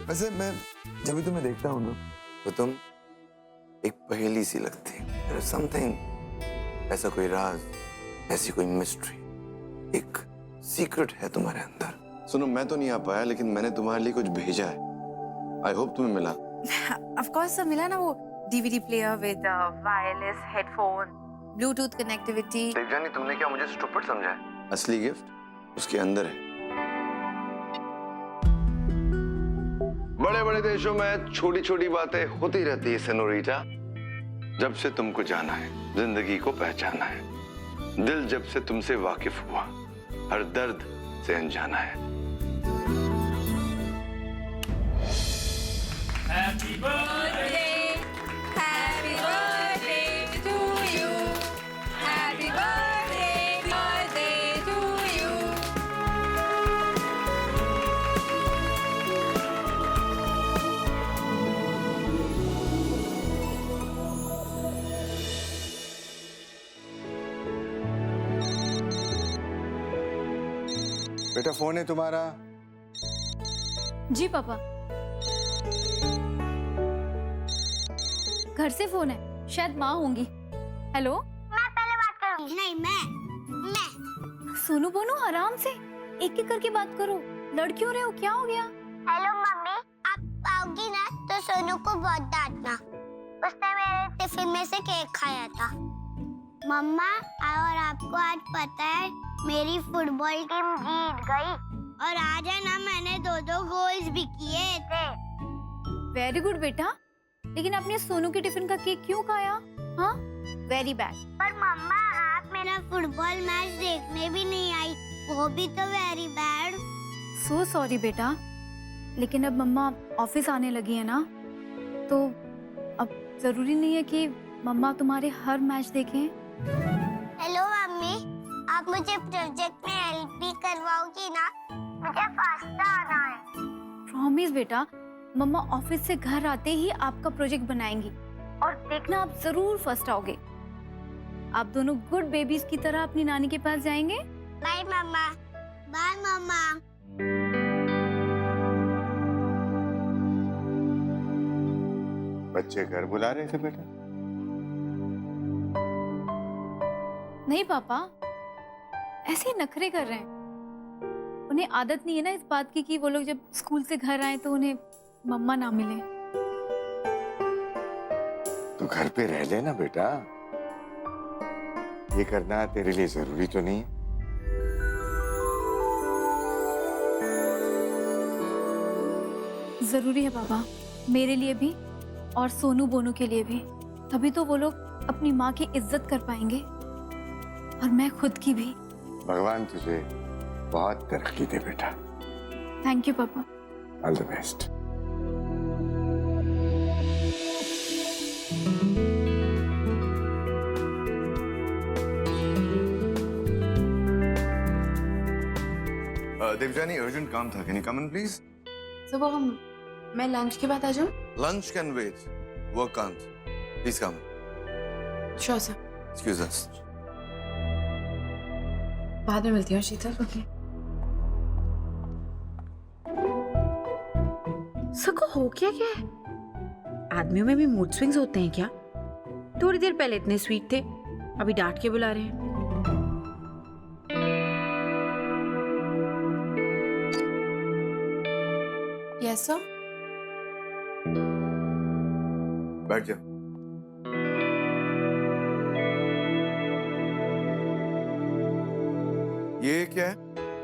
वैसे मैं जब भी तुम्हें देखता हूँ ना तो तुम एक पहेली सी लगती है। समथिंग, ऐसा कोई राज, ऐसी कोई मिस्ट्री, एक सीक्रेट है तुम्हारे अंदर। सुनो, मैं तो नहीं आ पाया लेकिन मैंने तुम्हारे लिए कुछ भेजा है। आई होप तुम्हें मिला। ऑफ कोर्स सर, मिला ना वो DVD player with wireless headphone, Bluetooth connectivity. Devjani, तुमने क्या मुझे स्टूपिड समझा है? असली गिफ्ट उसके अंदर है। बड़े बड़े देशों में छोटी छोटी बातें होती रहती है सेनोरिटा। जब से तुमको जाना है, जिंदगी को पहचाना है, दिल जब से तुमसे वाकिफ हुआ, हर दर्द से अनजाना है। Happy birthday to you. Happy birthday to you. बेटा, फोन है तुम्हारा? जी पापा, घर से फोन है, शायद माँ होंगी। हेलो, मैं पहले बात करूंगी। नहीं, मैं सोनू बोनू आराम से, एक एक करके बात करो। लड़ क्यों रहे हो, क्या हो गया? हेलो मम्मी, आप आओगी ना तो सोनू को बहुत डांटना। उसने मेरे टिफिन में से केक खाया था। मम्मा, और आपको आज पता है मेरी फुटबॉल टीम जीत गई और आज है ना मैंने 2-2 गोल्स भी किए थे। वेरी गुड बेटा, लेकिन आपने सोनू के टिफिन का केक क्यों खाया? हाँ, वेरी बैड। पर मम्मा, आप मेरा फुटबॉल मैच देखने भी नहीं आई, वो भी तो वेरी बैड। सो सॉरी बेटा, लेकिन अब मम्मा ऑफिस आने लगी है ना, तो अब जरूरी नहीं है कि मम्मा तुम्हारे हर मैच देखें। हेलो मम्मी, आप मुझे प्रोजेक्ट में हेल्प भी करवाओगी ना? मुझे फास्ट आना है। प्रॉमिस बेटा, मम्मा ऑफिस से घर आते ही आपका प्रोजेक्ट बनाएंगी और देखना आप जरूर फर्स्ट आओगे। आप दोनों गुड बेबीज की तरह अपनी नानी के पास जाएंगे। बाय मम्मा। बाय मम्मा। बच्चे घर बुला रहे थे बेटा? नहीं पापा, ऐसे ही नखरे कर रहे हैं। उन्हें आदत नहीं है ना इस बात की कि वो लोग जब स्कूल से घर आए तो उन्हें मम्मा ना मिले। तो घर पे रह लेना बेटा, ये करना तेरे लिए जरूरी तो नहीं है। जरूरी है पापा, मेरे लिए भी और सोनू बोनू के लिए भी। तभी तो वो लोग अपनी माँ की इज्जत कर पाएंगे और मैं खुद की भी। भगवान तुझे बहुत तरक्की दे बेटा। थैंक यू पापा। All the best. Devjani, urgent काम था, can you come in please? Sir वो मैं लंच के बाद आ जाऊँ? Lunch can wait, work can't. Please come. Sure sir. Excuse us. बाद में मिलती हूँ शीतल। ओके। सको हो क्या क्या है? आदमियों में भी मूड स्विंग्स होते हैं क्या? थोड़ी देर पहले इतने स्वीट थे, अभी डांट के बुला रहे हैं। Yes sir. बैठ जाओ। ये क्या है?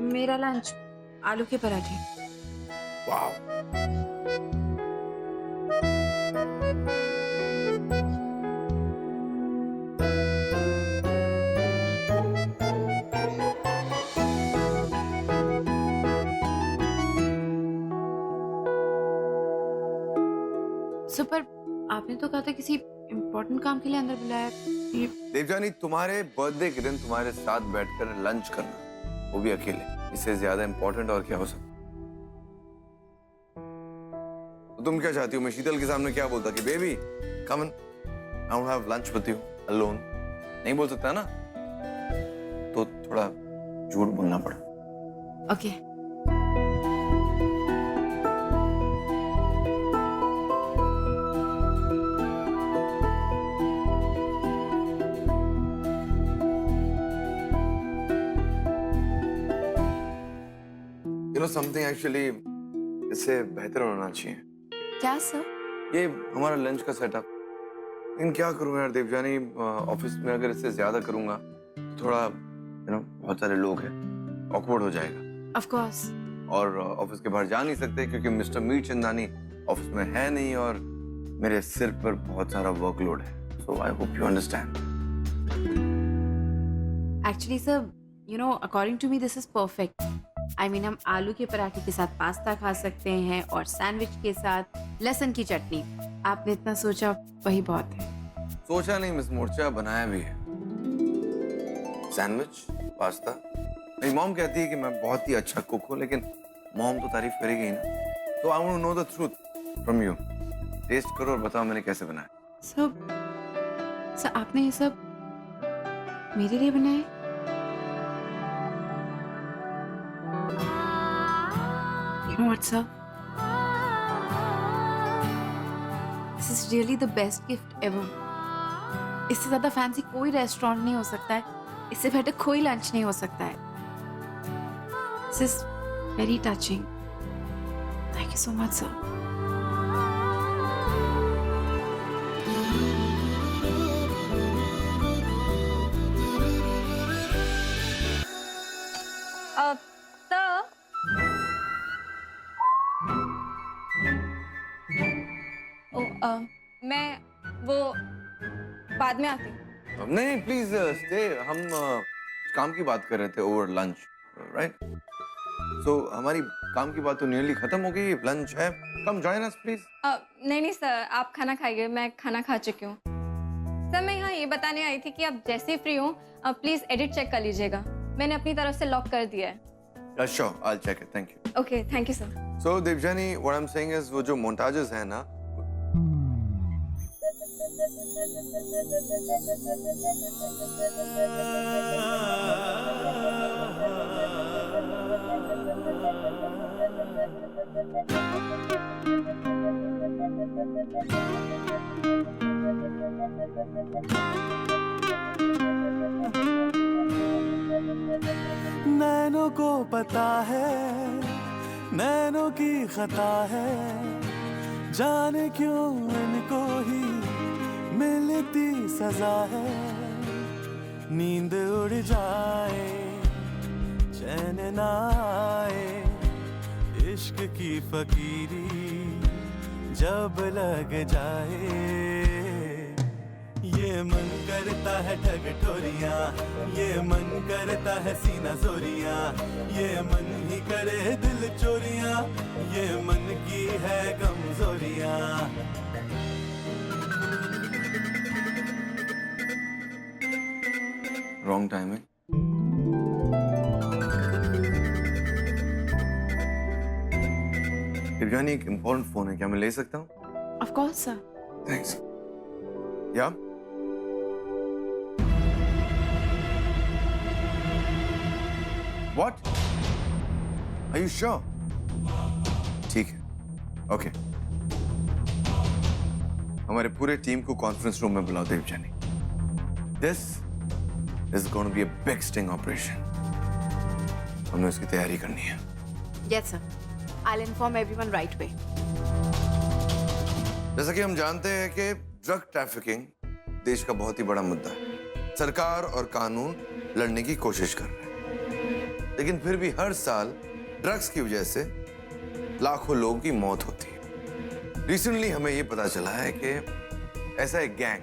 मेरा लंच आलू के पराठे। वाओ। सुपर, आपने तो कहा था किसी इम्पोर्टेंट काम के लिए अंदर बुलाया। ये देवजानी, तुम्हारे बर्थडे के दिन तुम्हारे साथ बैठकर लंच करना, वो भी अकेले, इससे ज्यादा इंपॉर्टेंट और क्या हो सकता? तो तुम क्या चाहती हो? मैं शीतल के सामने क्या बोलता कि baby come in, I want to have lunch with you alone? नहीं बोल सकता ना, तो थोड़ा झूठ बोलना पड़ा। ओके। समथिंग एक्चुअली इससे बेहतर होना चाहिए। क्या सर? ये हमारा लंच का सेटअप। लेकिन क्या करूं यार देवजानी, ऑफिस में अगर इससे ज्यादा करूंगा तो थोड़ा बहुत सारे लोग हैं, ऑकवर्ड हो जाएगा। Of course. और ऑफिस के बाहर जा नहीं सकते क्योंकि मिस्टर मीर चंदानी ऑफिस में है नहीं और मेरे सिर पर बहुत सारा वर्कलोड है। So I hope you understand. Actually sir, you know, according to me this is perfect. I mean, हम आलू के पराठे के साथ पास्ता खा सकते हैं और सैंडविच के साथ लहसुन की चटनी। आपने इतना सोचा, वही बहुत है। सोचा नहीं मिस मोर्चा, बनाया भी है। Sandwich, pasta. मेरी मॉम कहती है कि मैं बहुत ही अच्छा कुक हूँ, लेकिन मॉम तो तारीफ करेगी ही ना। तो I want to know the truth from you. Test करो और बताओ मैंने कैसे बनाया। सर आपने ये सब मेरे लिए बनाए? You know what, sir? This is really the best gift ever. इससे ज्यादा फैंसी कोई रेस्टोरेंट नहीं हो सकता है, इससे बेटर कोई लंच नहीं हो सकता है। This is very touching. Thank you so much, sir. मैं वो बाद में आती हूँ। नहीं प्लीज स्टे। हम काम की बात कर रहे थे ओवर लंच, राइट? सो हमारी काम की बात तो नियरली खत्म हो गई। लंच है, कम जॉइन अस प्लीज। नहीं सर, आप खाना खाइए, मैं खाना खा चुकी हूँ। सर मैं यहाँ ये बताने आई थी कि आप जैसे ही फ्री हो प्लीज एडिट चेक कर लीजिएगा। मैंने अपनी तरफ से लॉक कर दिया है। Sure, I'll check it. Thank you. Okay, thank you sir. So Devjani, what I'm saying is वो जो montages है ना, नैनों को पता है, नैनों की खता है, जाने क्यों इनको ही मिलती सजा है। नींद उड़ जाए, चैन ना आए, इश्क की फकीरी जब लग जाए। ये मन करता है ठग ठोरियां, ये मन करता है सीना जोरियां, ये मन ही करे दिल चोरियां, ये मन की है कमजोरियां। wrong timing. Devjani, एक important phone है, क्या मैं ले सकता हूँ? Of course, sir. Thanks. Yeah. What? Are you sure? ठीक है, ओके। हमारे पूरे टीम को कॉन्फ्रेंस रूम में बुलाओ Devyani. This is going to be a big sting operation. हमें उसकी तैयारी करनी है। Yes, sir. I'll inform everyone right away. जैसा कि हम जानते हैं कि ड्रग ट्रैफिकिंग देश का बहुत ही बड़ा मुद्दा है। सरकार और कानून लड़ने की कोशिश कर रहे हैं, लेकिन फिर भी हर साल ड्रग्स की वजह से लाखों लोगों की मौत होती है। रिसेंटली हमें ये पता चला है कि ऐसा एक गैंग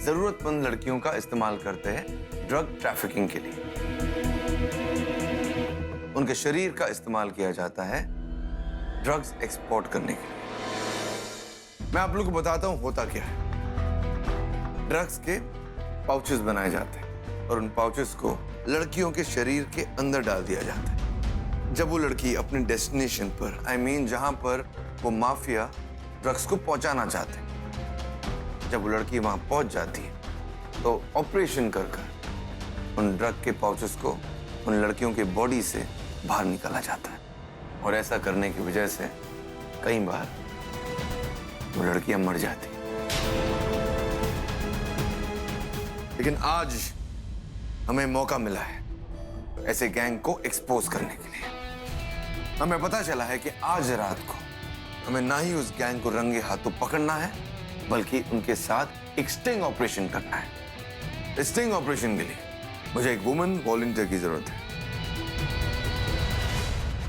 जरूरतमंद लड़कियों का इस्तेमाल करते हैं ड्रग ट्रैफिकिंग के लिए। उनके शरीर का इस्तेमाल किया जाता है ड्रग्स एक्सपोर्ट करने के लिए। मैं आप लोगों को बताता हूं होता क्या है। ड्रग्स के पाउचेस बनाए जाते हैं और उन पाउचेस को लड़कियों के शरीर के अंदर डाल दिया जाता है। जब वो लड़की अपने डेस्टिनेशन पर, आई मीन जहां पर वो माफिया ड्रग्स को पहुंचाना चाहते हैं, जब वो लड़की वहां पहुंच जाती है तो ऑपरेशन कर उन ड्रग के पाउचेस को उन लड़कियों के बॉडी से बाहर निकाला जाता है। और ऐसा करने की वजह से कई बार वो लड़कियां मर जाती। लेकिन आज हमें मौका मिला है ऐसे गैंग को एक्सपोज करने के लिए। हमें पता चला है कि आज रात को हमें ना ही उस गैंग को रंगे हाथों पकड़ना है, बल्कि उनके साथ एक स्टिंग ऑपरेशन करना है। इस स्टिंग ऑपरेशन के लिए मुझे एक वुमन वॉलंटियर की जरूरत है,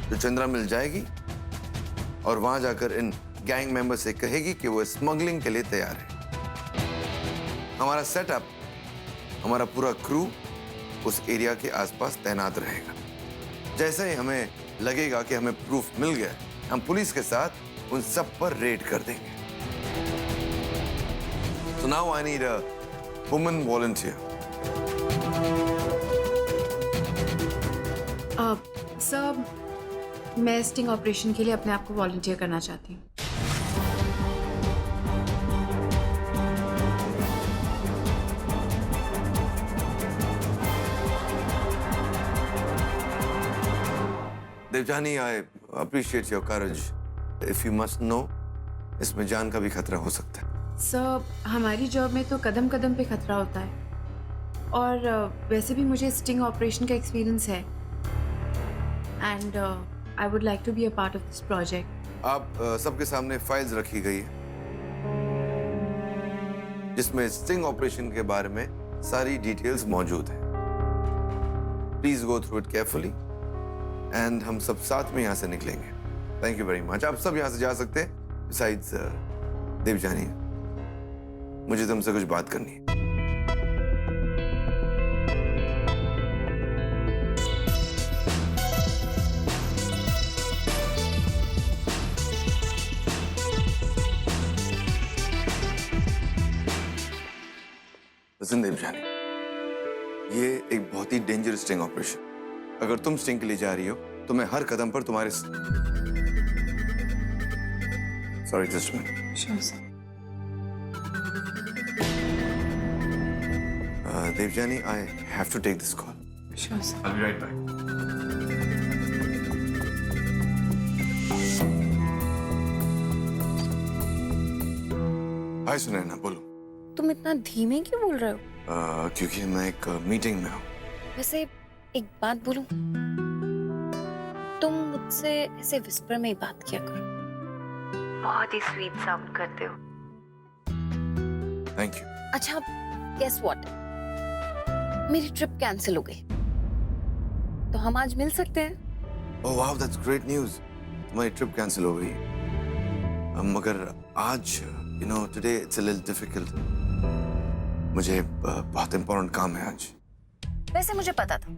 जो चंद्रा मिल जाएगी और वहां जाकर इन गैंग मेंबर से कहेगी कि वो स्मगलिंग के लिए तैयार है। हमारा सेटअप, हमारा पूरा क्रू उस एरिया के आसपास तैनात रहेगा। जैसे ही हमें लगेगा कि हमें प्रूफ मिल गया, हम पुलिस के साथ उन सब पर रेड कर देंगे। So now I need a woman volunteer. Sir, मैं स्टिंग ऑपरेशन के लिए अपने आप को वॉलंटियर करना चाहती हूँ। Devyani, I appreciate your courage. If you must know, इसमें जान का भी खतरा हो सकता है। सर, हमारी जॉब में तो कदम कदम पे खतरा होता है, और वैसे भी मुझे स्टिंग ऑपरेशन का एक्सपीरियंस है, and I would like to be a part of this project. आप सबके सामने फाइल्स रखी गई है, जिसमें स्टिंग ऑपरेशन के बारे में सारी डिटेल्स मौजूद है। Please go through it carefully, and हम सब साथ में यहाँ से निकलेंगे। Thank you very much. आप सब यहाँ से जा सकते हैं। बिसाइड्स देवजानी, मुझे तुमसे कुछ बात करनी है। Listen, देवजानी, ये एक बहुत ही डेंजरस स्टिंग ऑपरेशन। अगर तुम स्टिंग के लिए जा रही हो तो मैं हर कदम पर तुम्हारे sorry, just minute. Sure sir. Devjani, I have to take this call. Sure sir. I'll be right back. Hi Sunaina, बोलो। तुम इतना धीमे क्यों बोल रहे हो? क्योंकि मैं एक मीटिंग में हूँ। वैसे एक बात बोलूं, तुम मुझसे ऐसे विस्पर में ही बात किया करो। बहुत ही स्वीट साउंड करते हो। Thank you. अच्छा, गेस व्हाट, मेरी ट्रिप कैंसिल हो गई, तो हम आज मिल सकते हैं। Oh wow, that's great news. तुम्हारी ट्रिप कैंसिल हो गई, मगर आज today it's a little difficult. मुझे बहुत इंपॉर्टेंट काम है आज। वैसे मुझे पता था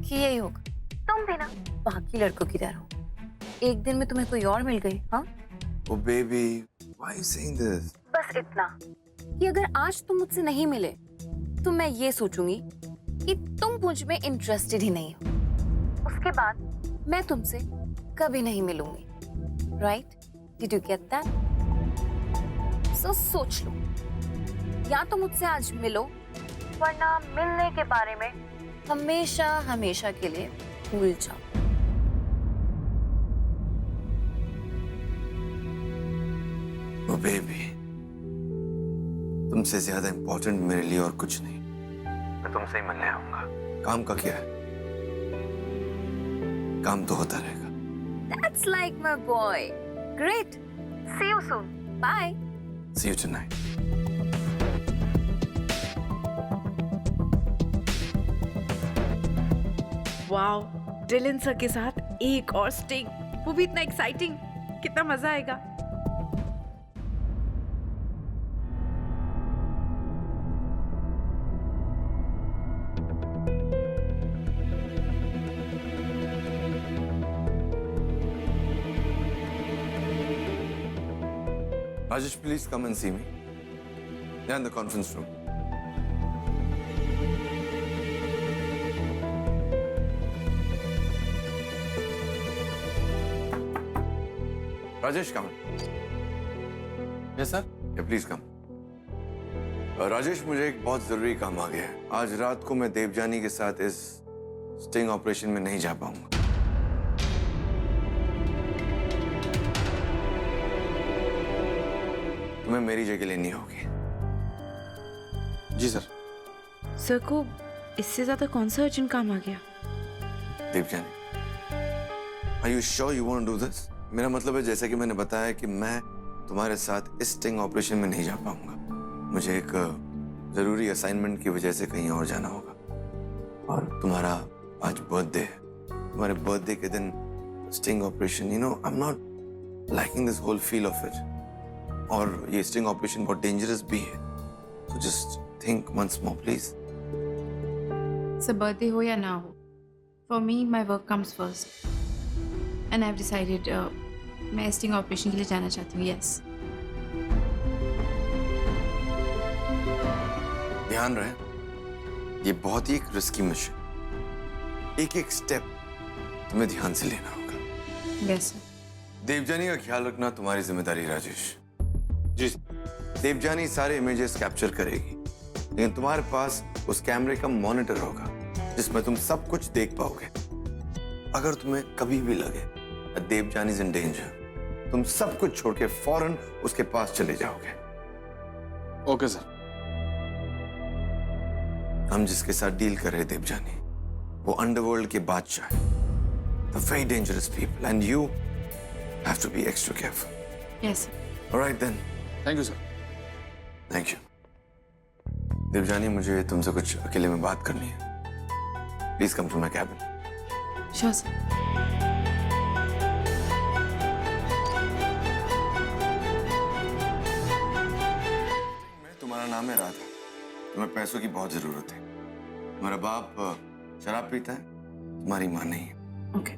कि यही होगा। तुम भी ना बाकी लड़कों की तरह हो, एक दिन में तुम्हें कोई और मिल गई। हाँ, Oh baby, why are you saying this? बस इतना कि अगर आज तुम मुझसे नहीं मिले तो मैं ये सोचूंगी कि तुम मुझ में इंटरेस्टेड ही नहीं हो। उसके बाद मैं तुमसे कभी नहीं मिलूंगी। Right? Did you get that? So सोच लो, या तो मुझसे आज मिलो, वरना मिलने के बारे में हमेशा हमेशा के लिए भूल जाओ। Oh baby, तुमसे ज्यादा इंपॉर्टेंट मेरे लिए और कुछ नहीं। मैं तुमसे ही मिलने आऊंगा। काम का क्या है, काम तो होता रहेगा। That's like my boy. Great. See you soon. Bye. See you tonight. Wow, Dylan sir के साथ एक और स्टिंग, वो भी इतना एक्साइटिंग। कितना मजा आएगा। Rajesh, please come and see me. Yeah, in the conference room. Rajesh, come in. Yes, sir. Yeah, please come. Rajesh, मुझे एक बहुत जरूरी काम आ गया है। आज रात को मैं देवजानी के साथ इस स्टिंग ऑपरेशन में नहीं जा पाऊंगा। तुम्हें मेरी जगह लेनी होगी। जी सर। सर को इससे ज्यादा कौन सा अर्जेंट काम आ गया? Devyani, Are you sure you want to do this? मेरा मतलब है जैसा कि मैंने बताया कि मैं तुम्हारे साथ इस स्टिंग ऑपरेशन में नहीं जा पाऊंगा। मुझे एक जरूरी असाइनमेंट की वजह से कहीं और जाना होगा। और तुम्हारा आज बर्थडे है। तुम्हारे बर्थडे के दिन sting operation, you know, I am not liking this whole feel of it. और ये स्टिंग ऑपरेशन बहुत डेंजरस भी है। So just think once more, please. सब बर्थडे हो या ना हो, for me my work comes first and I have decided मैं स्टिंग ऑपरेशन के लिए जाना चाहती हूँ। यस, ध्यान रहे, ये बहुत ही एक रिस्की मिशन। एक एक स्टेप तुम्हें ध्यान से लेना होगा। Yes sir. देवजानी का ख्याल रखना तुम्हारी जिम्मेदारी, राजेश। जी। देवजानी सारे इमेजेस कैप्चर करेगी, लेकिन तुम्हारे पास उस कैमरे का मॉनिटर होगा जिसमें तुम सब कुछ देख पाओगे। अगर तुम्हें कभी भी लगे देवजानी इज इन डेंजर, तुम सब कुछ छोड़ के फौरन उसके पास चले जाओगे। Okay sir. हम जिसके साथ डील कर रहे हैं देवजानी, वो अंडरवर्ल्ड के बादशाह है, the very dangerous people, and you have to be extra careful. Yes sir. Alright then. Thank you sir. Thank you. Devjani, मुझे तुमसे कुछ अकेले में बात करनी है। Please come to my cabin. Sure sir. तुम्हारा नाम है राधा। तुम्हें पैसों की बहुत जरूरत है। तुम्हारा बाप शराब पीता है, तुम्हारी माँ नहीं है। ओके।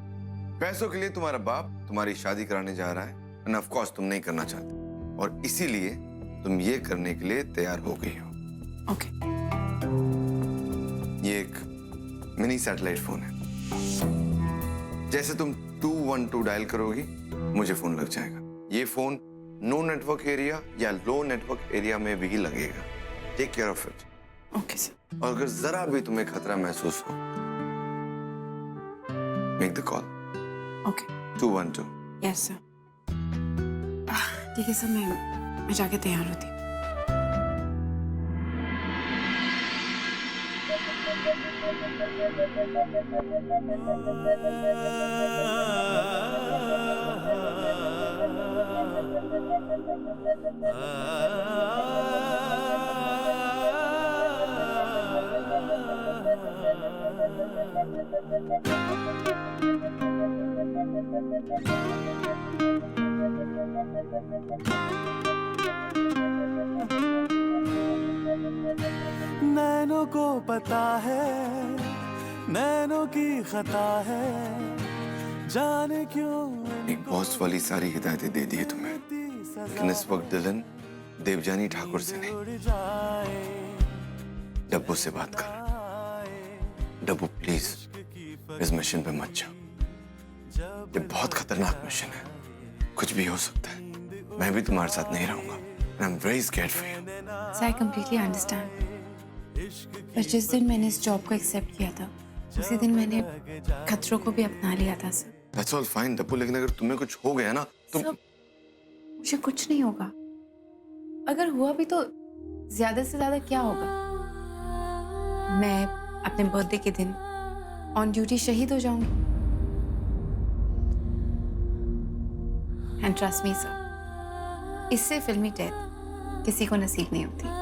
पैसों के लिए तुम्हारा बाप तुम्हारी शादी कराने जा रहा है, एंड ऑफ कोर्स तुम नहीं करना चाहते, और इसीलिए तुम ये करने के लिए तैयार हो गई हो। ओके। ये एक मिनी सैटेलाइट फोन है। जैसे तुम 212 डायल करोगी, मुझे फोन लग जाएगा। ये फोन नो नेटवर्क एरिया या लो नेटवर्क एरिया में भी लगेगा। Take care of it. Okay sir. और अगर जरा भी तुम्हें खतरा महसूस हो, make the call. Okay. 212। Yes sir. ठीक है सर, मैं जाके तैयार होती हूँ। नैनों को पता है, नैनों की खता है, जाने क्यों एक बॉस वाली सारी हिदायतें दे दी है तुम्हें, लेकिन इस वक्त दिलन देवजानी ठाकुर से नहीं, डब्बू से बात कर। डब्बू प्लीज इस मिशन पे मत जाओ। ये बहुत खतरनाक मिशन है, कुछ भी हो सकता है। मैं भी तुम्हारे साथ नहीं रहूंगा। I am very scared for you. Sir, I completely understand. पर जिस दिन मैंने इस जॉब को एक्सेप्ट किया था, उसी दिन मैंने खतरों को भी अपना लिया था सर। दैट्स ऑल फाइन डब्बू, लेकिन अगर तुम्हें कुछ हो गया ना तो मुझे कुछ नहीं होगा। अगर हुआ भी तो ज्यादा से ज्यादा क्या होगा? मैं अपने बर्थडे के दिन ऑन ड्यूटी शहीद हो जाऊंगी। एंड ट्रस्ट मी सर, इससे फिल्मी डेथ किसी को नसीब नहीं होती।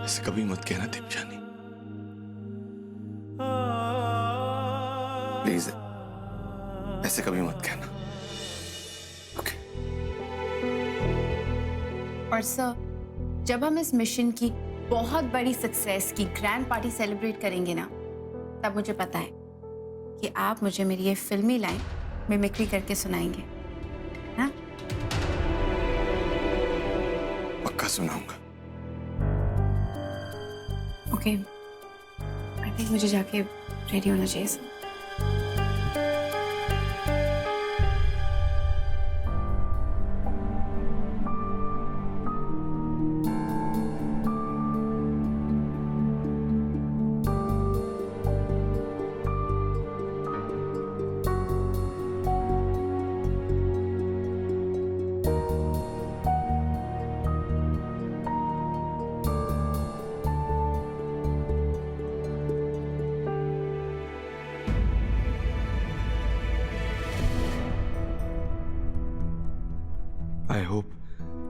ऐसे कभी मत कहना देवजानी, प्लीज ऐसे कभी मत कहना। ओके। और सर, जब हम इस मिशन की बहुत बड़ी सक्सेस की ग्रैंड पार्टी सेलिब्रेट करेंगे ना, तब मुझे पता है कि आप मुझे मेरी ये फिल्मी लाइन मिमिक्री करके सुनाएंगे, हाँ? पक्का सुनाऊंगा। ओके, आई थिंक मुझे जाके रेडी होना चाहिए सर।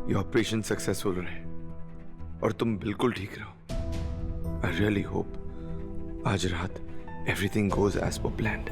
ये ऑपरेशन सक्सेसफुल रहे और तुम बिल्कुल ठीक रहो। आई रियली होप आज रात everything goes as per planned.